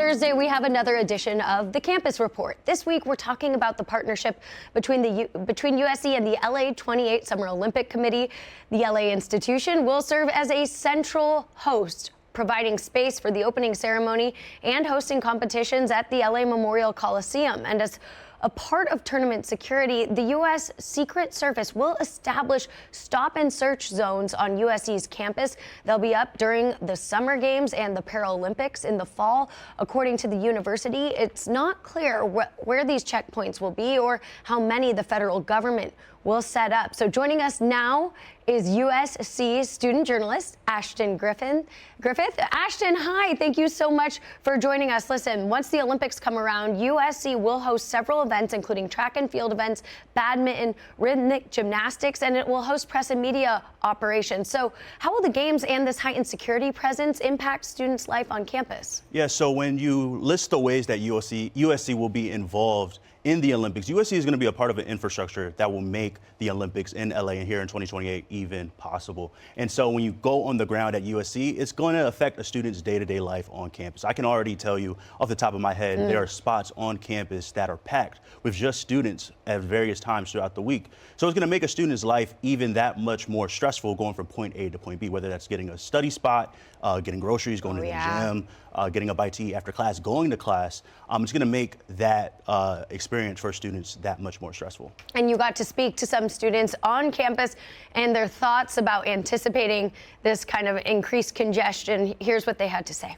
Thursday, we have another edition of the Campus Report. This week, we're talking about the partnership between USC and the LA28 Summer Olympic Committee. The LA institution will serve as a central host, providing space for the opening ceremony and hosting competitions at the LA Memorial Coliseum. And as a part of tournament security, the U.S. Secret Service will establish stop and search zones on USC's campus. They'll be up during the Summer Games and the Paralympics in the fall. According to the university, it's not clear where these checkpoints will be or how many the federal government will set up. So joining us now is USC student journalist Ashton Griffith. Ashton, hi, thank you so much for joining us. Listen, once the Olympics come around, USC will host several events, including track and field events, badminton, rhythmic gymnastics, and it will host press and media operations. So how will the games and this heightened security presence impact students' life on campus? Yeah, so when you list the ways that USC will be involved in the Olympics, USC is going to be a part of an infrastructure that will make the Olympics in LA and here in 2028 even possible. And so when you go on the ground at USC, it's going to affect a student's day-to-day life on campus. I can already tell you off the top of my head, there are spots on campus that are packed with just students at various times throughout the week. So it's going to make a student's life even that much more stressful going from point A to point B, whether that's getting a study spot, getting groceries, going to the gym, getting a bite to eat after class, going to class. It's going to make that experience for students that much more stressful. And you got to speak to some students on campus and their thoughts about anticipating this kind of increased congestion. Here's what they had to say.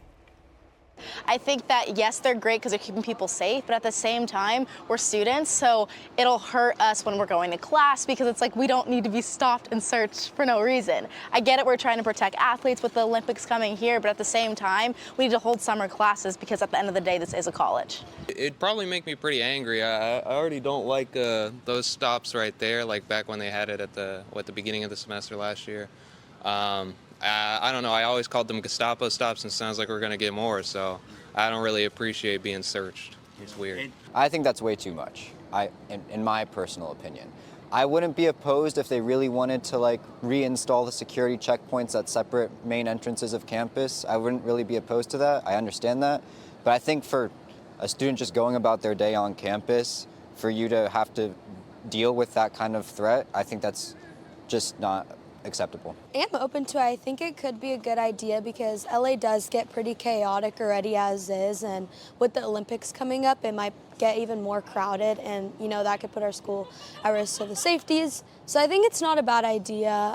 I think that, yes, they're great because they're keeping people safe, but at the same time, we're students, so it'll hurt us when we're going to class because it's like we don't need to be stopped and searched for no reason. I get it, we're trying to protect athletes with the Olympics coming here, but at the same time, we need to hold summer classes because at the end of the day, this is a college. It'd probably make me pretty angry. I already don't like those stops right there, like back when they had it at the beginning of the semester last year. I don't know, I always called them Gestapo stops, and it sounds like we're going to get more, so I don't really appreciate being searched. It's weird. I think that's way too much, in my personal opinion. I wouldn't be opposed if they really wanted to reinstall the security checkpoints at separate main entrances of campus. I wouldn't really be opposed to that. I understand that. But I think for a student just going about their day on campus, for you to have to deal with that kind of threat, I think that's just not acceptable. I'm open to it. I think it could be a good idea because LA does get pretty chaotic already as is, and with the Olympics coming up, it might get even more crowded, and that could put our school at risk to the safeties. So I think it's not a bad idea.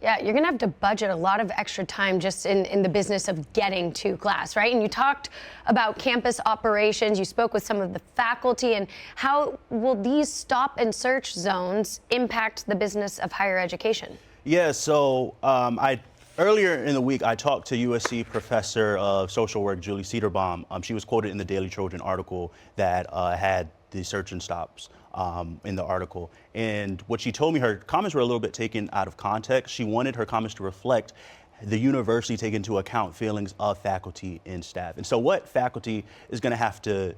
Yeah, you're going to have to budget a lot of extra time just in the business of getting to class, right? And you talked about campus operations. You spoke with some of the faculty. And how will these stop and search zones impact the business of higher education? Yeah, so earlier in the week, I talked to USC professor of social work, Julie Cedarbaum. She was quoted in the Daily Trojan article that had the search and stops in the article. And what she told me, her comments were a little bit taken out of context. She wanted her comments to reflect the university take into account feelings of faculty and staff. And so what faculty is going to have to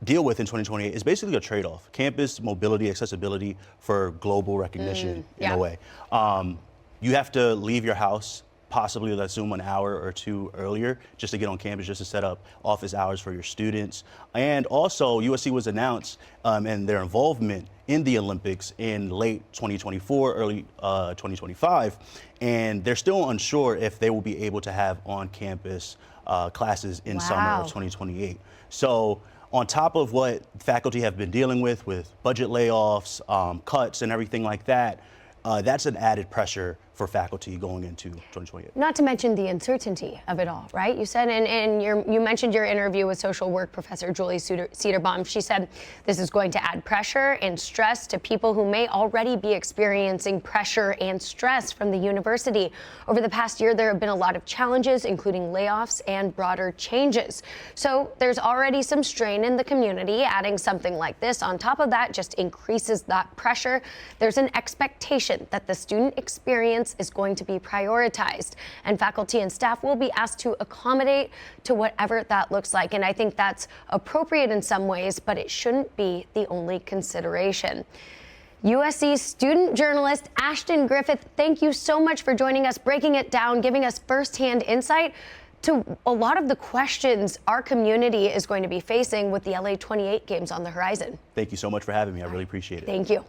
deal with in 2028 is basically a trade-off. Campus mobility, accessibility for global recognition in a way. You have to leave your house possibly, let's assume, an hour or two earlier just to get on campus, just to set up office hours for your students. And also, USC was announced and their involvement in the Olympics in late 2024, early 2025, and they're still unsure if they will be able to have on-campus classes in summer of 2028. So on top of what faculty have been dealing with budget layoffs, cuts, and everything like that, that's an added pressure for faculty going into 2028. Not to mention the uncertainty of it all, right? You said, and you mentioned your interview with social work professor Julie Cedarbaum. She said this is going to add pressure and stress to people who may already be experiencing pressure and stress from the university. Over the past year, there have been a lot of challenges, including layoffs and broader changes. So there's already some strain in the community. Adding something like this on top of that just increases that pressure. There's an expectation that the student experience is going to be prioritized, and faculty and staff will be asked to accommodate to whatever that looks like. And I think that's appropriate in some ways, but it shouldn't be the only consideration. USC student journalist Ashton Griffith, thank you so much for joining us, breaking it down, giving us firsthand insight. to a lot of the questions our community is going to be facing with the LA28 games on the horizon. Thank you so much for having me. I really appreciate it. Thank you.